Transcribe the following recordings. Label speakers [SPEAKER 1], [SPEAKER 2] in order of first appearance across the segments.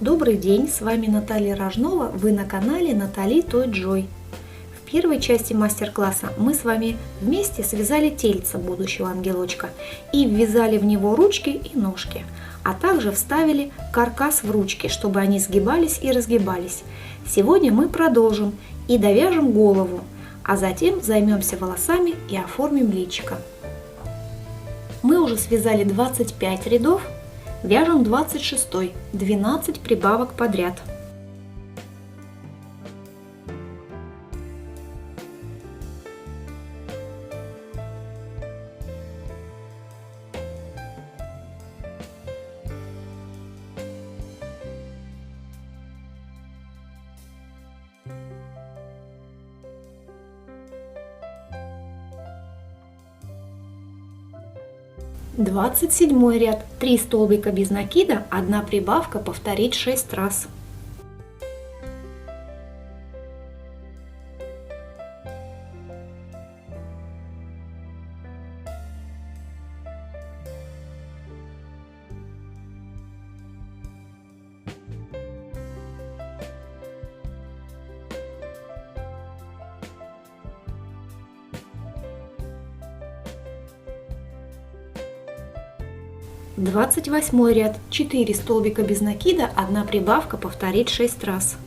[SPEAKER 1] Добрый день, с вами Наталья Рожнова, вы на канале Натали Той Джой. В первой части мастер-класса мы с вами вместе связали тельце будущего ангелочка и ввязали в него ручки и ножки, а также вставили каркас в ручки, чтобы они сгибались и разгибались. Сегодня мы продолжим и довяжем голову, а затем займемся волосами и оформим личико. Мы уже связали 25 рядов. Вяжем 26, 12 прибавок подряд. Двадцать седьмой ряд. 3 столбика без накида, 1 прибавка, повторить 6 раз. Двадцать восьмой ряд. 4 столбика без накида, 1 прибавка, повторить 6 раз.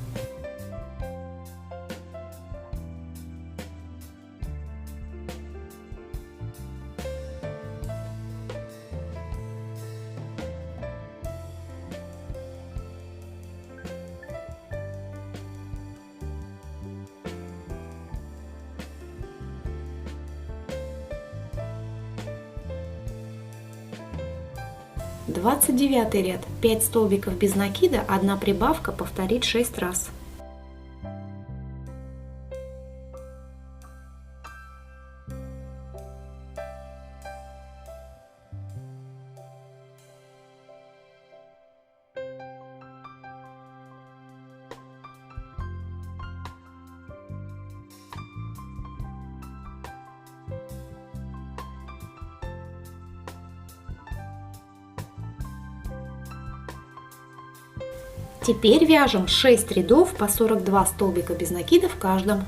[SPEAKER 1] Двадцать девятый ряд. 5 столбиков без накида, 1 прибавка, повторить 6 раз. Теперь вяжем 6 рядов по 42 столбика без накида в каждом.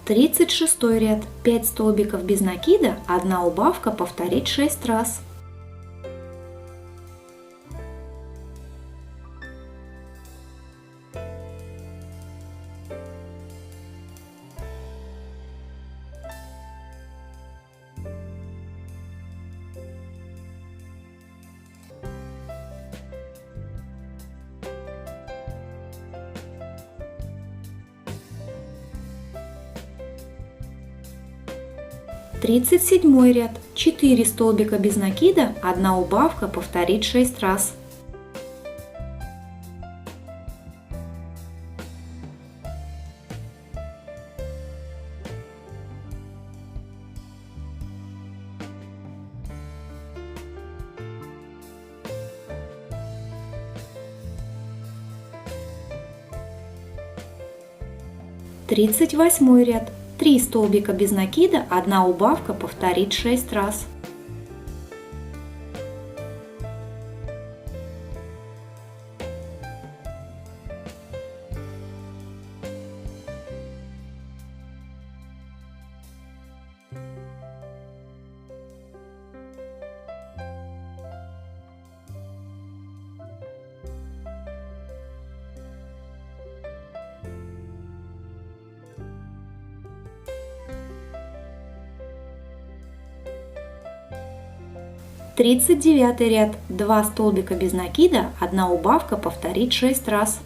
[SPEAKER 1] Тридцать шестой ряд. 5 столбиков без накида, 1 убавка, повторить 6 раз. Тридцать седьмой ряд. 4 столбика без накида, 1 убавка, повторить 6 раз. Тридцать восьмой ряд. 3 столбика без накида, 1 убавка, повторить 6 раз. Тридцать девятый ряд. 2 столбика без накида, 1 убавка, повторить 6 раз.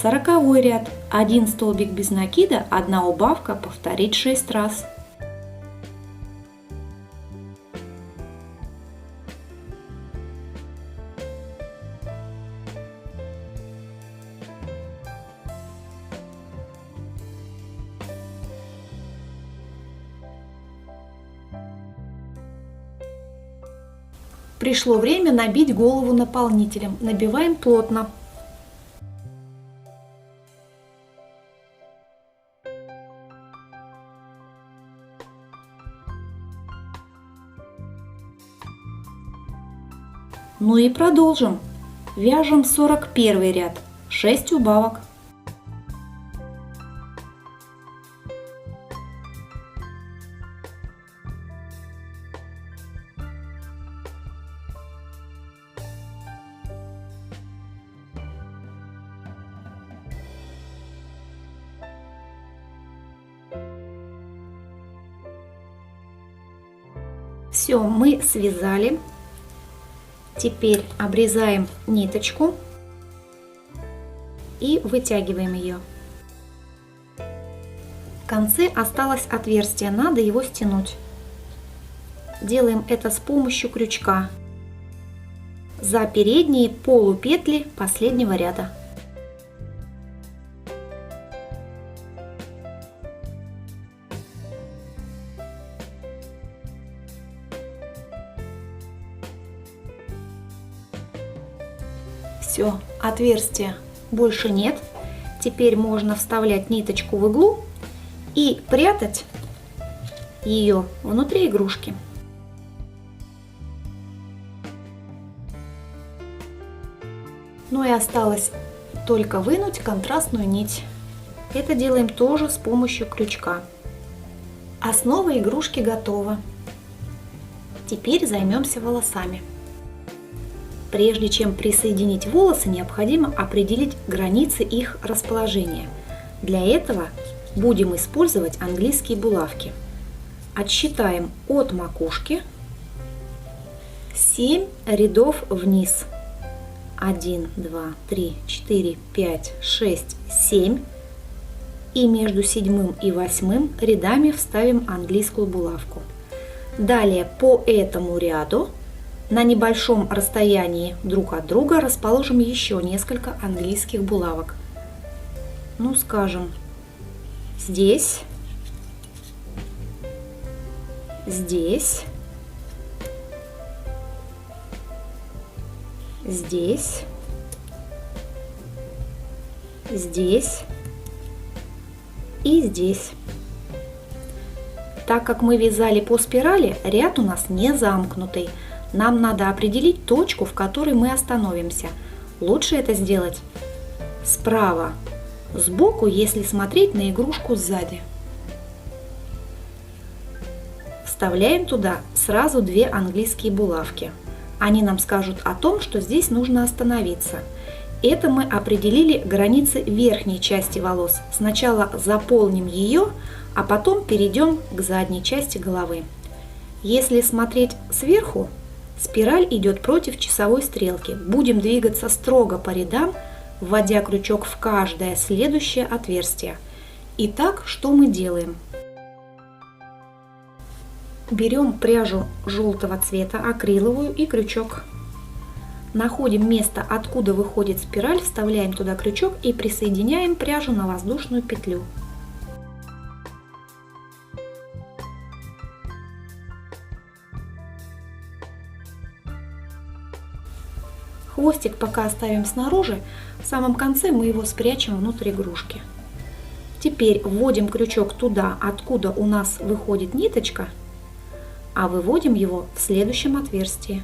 [SPEAKER 1] 40 ряд. 1 столбик без накида, 1 убавка, повторить 6 раз. Пришло время набить голову наполнителем. Набиваем плотно. Ну и продолжим. Вяжем 41 ряд. 6 убавок. Все, мы связали. Теперь обрезаем ниточку и вытягиваем ее. В конце осталось отверстие, надо его стянуть. Делаем это с помощью крючка за передние полупетли последнего ряда. Все, отверстия больше нет. Теперь можно вставлять ниточку в иглу и прятать ее внутри игрушки. Ну и осталось только вынуть контрастную нить. Это делаем тоже с помощью крючка. Основа игрушки готова. Теперь займемся волосами. Прежде чем присоединить волосы, необходимо определить границы их расположения. Для этого будем использовать английские булавки. Отсчитаем от макушки 7 рядов вниз. 1, 2, 3, 4, 5, 6, 7. И между 7 и 8 рядами вставим английскую булавку. Далее по этому ряду на небольшом расстоянии друг от друга расположим еще несколько английских булавок. Ну, скажем, здесь, здесь, здесь, здесь и здесь. Так как мы вязали по спирали, ряд у нас не замкнутый. Нам надо определить точку, в которой мы остановимся. Лучше это сделать справа, сбоку, если смотреть на игрушку сзади. Вставляем туда сразу 2 английские булавки. Они нам скажут о том, что здесь нужно остановиться. Это мы определили границы верхней части волос. Сначала заполним ее, а потом перейдем к задней части головы. Если смотреть сверху, спираль идет против часовой стрелки. Будем двигаться строго по рядам, вводя крючок в каждое следующее отверстие. Итак, что мы делаем? Берем пряжу желтого цвета, акриловую, и крючок. Находим место, откуда выходит спираль, вставляем туда крючок и присоединяем пряжу на воздушную петлю. Хвостик пока оставим снаружи, в самом конце мы его спрячем внутрь игрушки. Теперь вводим крючок туда, откуда у нас выходит ниточка, а выводим его в следующем отверстии.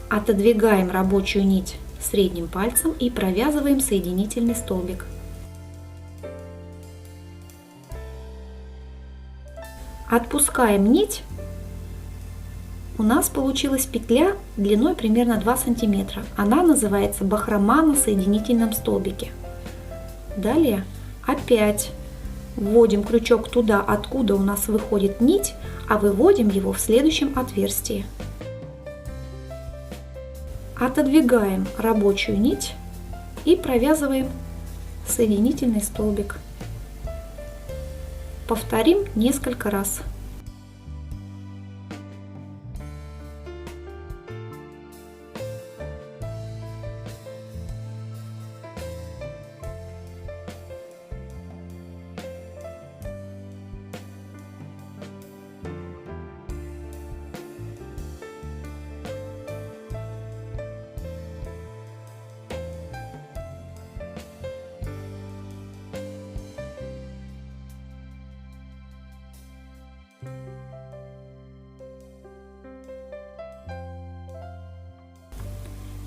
[SPEAKER 1] Отодвигаем рабочую нить средним пальцем и провязываем соединительный столбик. Отпускаем нить. У нас получилась петля длиной примерно 2 сантиметра. Она называется бахрома на соединительном столбике. Далее опять вводим крючок туда, откуда у нас выходит нить, а выводим его в следующем отверстии. Отодвигаем рабочую нить и провязываем соединительный столбик. Повторим несколько раз.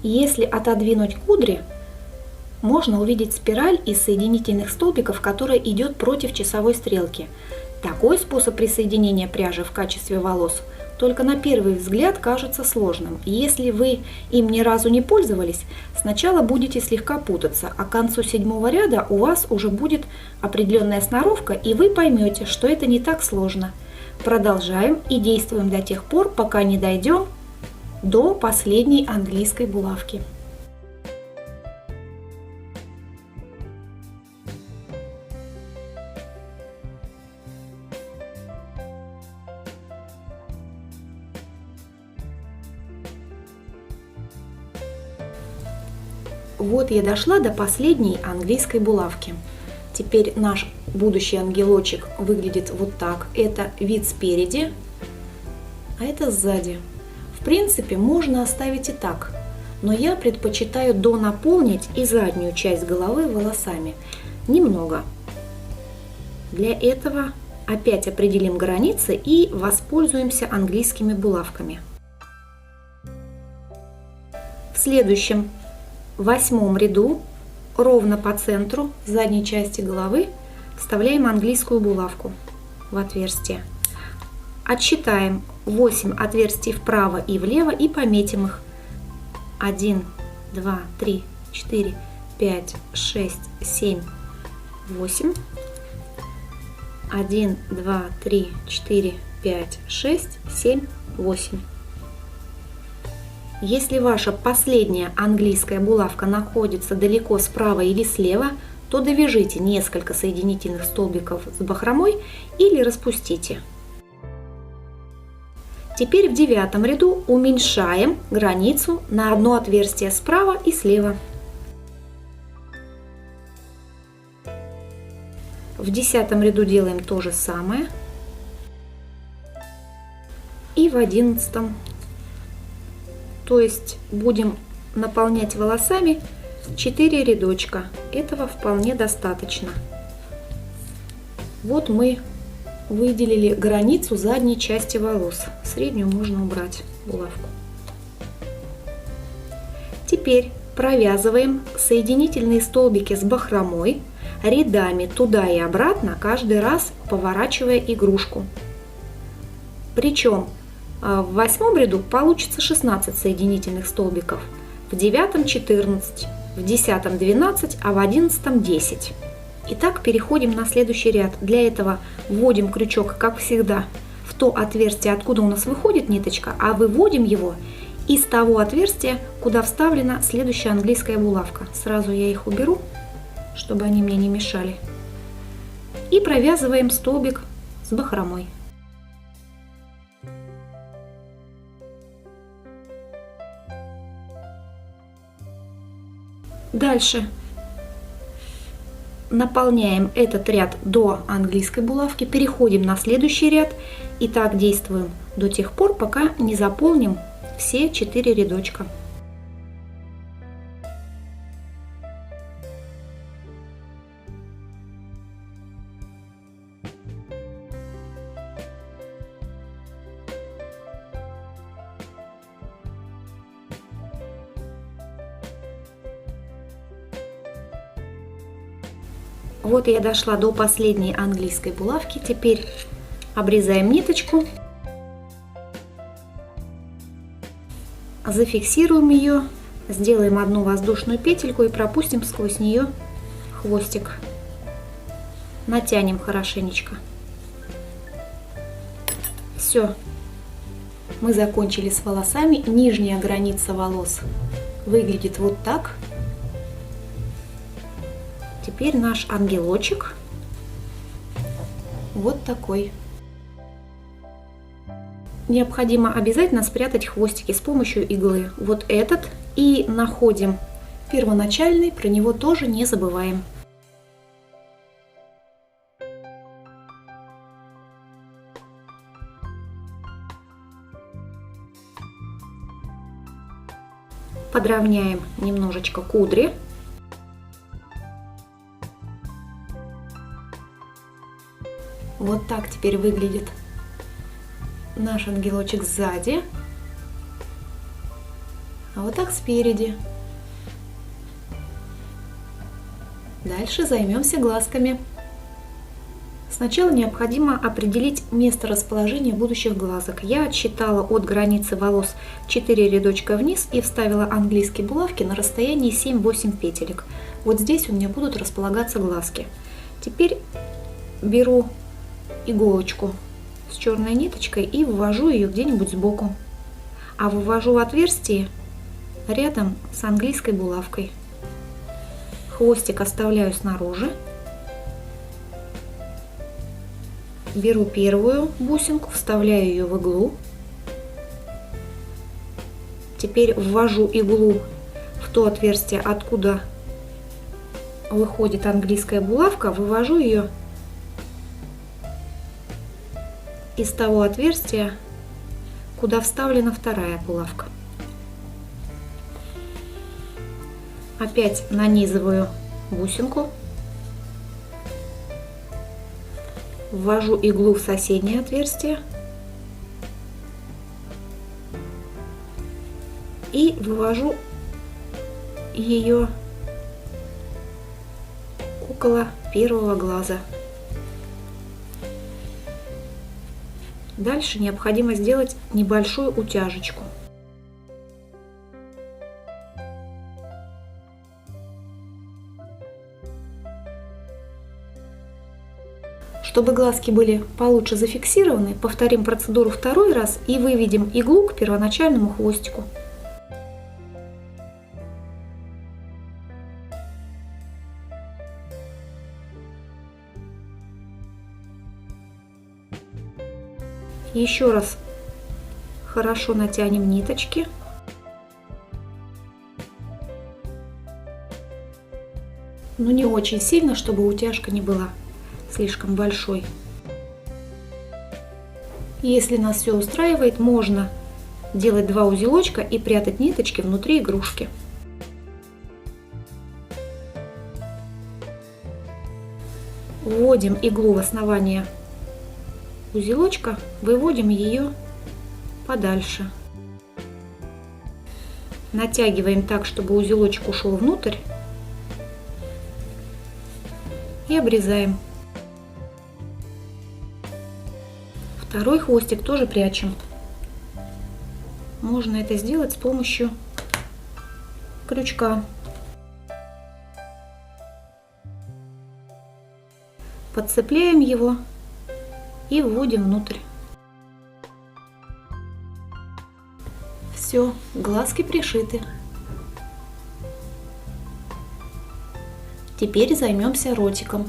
[SPEAKER 1] Если отодвинуть кудри, можно увидеть спираль из соединительных столбиков, которая идет против часовой стрелки. Такой способ присоединения пряжи в качестве волос только на первый взгляд кажется сложным. Если вы им ни разу не пользовались, сначала будете слегка путаться, а к концу 7-го ряда у вас уже будет определенная сноровка, и вы поймете, что это не так сложно. Продолжаем и действуем до тех пор, пока не дойдем до последней английской булавки. Вот я дошла до последней английской булавки. Теперь наш будущий ангелочек выглядит вот так. Это вид спереди, а это сзади. В принципе, можно оставить и так, но я предпочитаю донаполнить и заднюю часть головы волосами. Немного. Для этого опять определим границы и воспользуемся английскими булавками. В следующем 8-м ряду ровно по центру задней части головы вставляем английскую булавку в отверстие. Отсчитаем 8 отверстий вправо и влево и пометим их. 1, 2, 3, 4, 5, 6, 7, 8. 1, 2, 3, 4, 5, 6, 7, 8. Если ваша последняя английская булавка находится далеко справа или слева, то довяжите несколько соединительных столбиков с бахромой или распустите. Теперь в 9-м ряду уменьшаем границу на одно отверстие справа и слева. В 10-м ряду делаем то же самое. И в 11-м. То есть будем наполнять волосами 4 рядочка. Этого вполне достаточно. Вот мы выделили границу задней части волос. Среднюю можно убрать булавку. Теперь провязываем соединительные столбики с бахромой рядами туда и обратно, каждый раз поворачивая игрушку. Причем в 8-м ряду получится 16 соединительных столбиков, в 9-м 14, в 10-м 12, а в 11-м 10. Итак, переходим на следующий ряд. Для этого вводим крючок, как всегда, в то отверстие, откуда у нас выходит ниточка, а выводим его из того отверстия, куда вставлена следующая английская булавка. Сразу я их уберу, чтобы они мне не мешали. И провязываем столбик с бахромой. Дальше наполняем этот ряд до английской булавки, переходим на следующий ряд и так действуем до тех пор, пока не заполним все 4 рядочка. Вот я дошла до последней английской булавки. Теперь обрезаем ниточку, зафиксируем ее, сделаем одну воздушную петельку и пропустим сквозь нее хвостик. Натянем хорошенечко. Все, мы закончили с волосами. Нижняя граница волос выглядит вот так. Теперь наш ангелочек вот такой. Необходимо обязательно спрятать хвостики с помощью иглы. Вот этот. И находим первоначальный, про него тоже не забываем. Подровняем немножечко кудри. Вот так теперь выглядит наш ангелочек сзади, а вот так спереди. Дальше займемся глазками. Сначала необходимо определить место расположения будущих глазок. Я отсчитала от границы волос 4 рядочка вниз и вставила английские булавки на расстоянии 7-8 петелек. Вот здесь у меня будут располагаться глазки. Теперь беру иголочку с черной ниточкой и ввожу ее где-нибудь сбоку. А вывожу в отверстие рядом с английской булавкой. Хвостик оставляю снаружи. Беру первую бусинку, вставляю ее в иглу. Теперь ввожу иглу в то отверстие, откуда выходит английская булавка, вывожу ее из того отверстия, куда вставлена вторая булавка. Опять нанизываю бусинку. Ввожу иглу в соседнее отверстие и вывожу ее около первого глаза. Дальше необходимо сделать небольшую утяжечку. Чтобы глазки были получше зафиксированы, повторим процедуру второй раз и выведем иглу к первоначальному хвостику. Еще раз хорошо натянем ниточки. Но не очень сильно, чтобы утяжка не была слишком большой. Если нас все устраивает, можно делать 2 узелочка и прятать ниточки внутри игрушки. Вводим иглу в основание узелочка, выводим ее подальше. Натягиваем так, чтобы узелочек ушел внутрь, и обрезаем. Второй хвостик тоже прячем. Можно это сделать с помощью крючка. Подцепляем его и вводим внутрь. Все, глазки пришиты. Теперь займемся ротиком.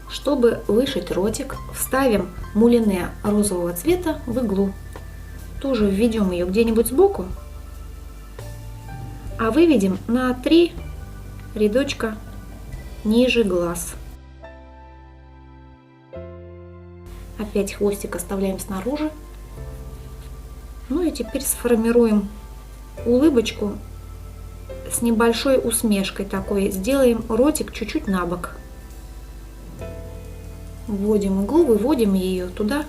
[SPEAKER 1] Чтобы вышить ротик, вставим мулине розового цвета в иглу. Тоже введем ее где-нибудь сбоку, а выведем на 3 рядочка ниже глаз. Опять хвостик оставляем снаружи. Ну и теперь сформируем улыбочку с небольшой усмешкой такой. Сделаем ротик чуть-чуть на бок. Вводим иглу, выводим ее туда,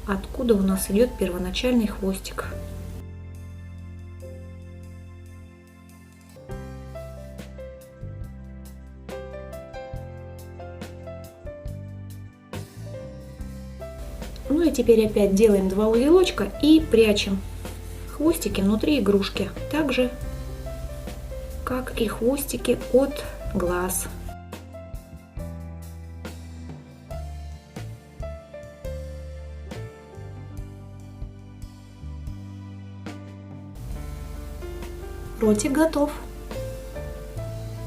[SPEAKER 1] откуда у нас идет первоначальный хвостик. Ну и теперь опять делаем 2 узелочка и прячем хвостики внутри игрушки, так же как и хвостики от глаз. Ротик готов.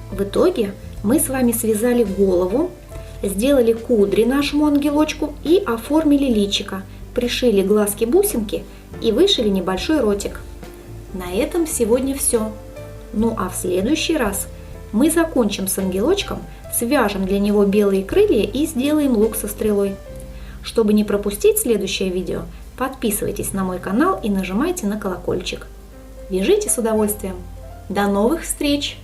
[SPEAKER 1] В итоге мы с вами связали голову, сделали кудри нашему ангелочку и оформили личико, пришили глазки-бусинки и вышили небольшой ротик. На этом сегодня все. Ну а в следующий раз мы закончим с ангелочком, свяжем для него белые крылья и сделаем лук со стрелой. Чтобы не пропустить следующее видео, подписывайтесь на мой канал и нажимайте на колокольчик. Вяжите с удовольствием. До новых встреч!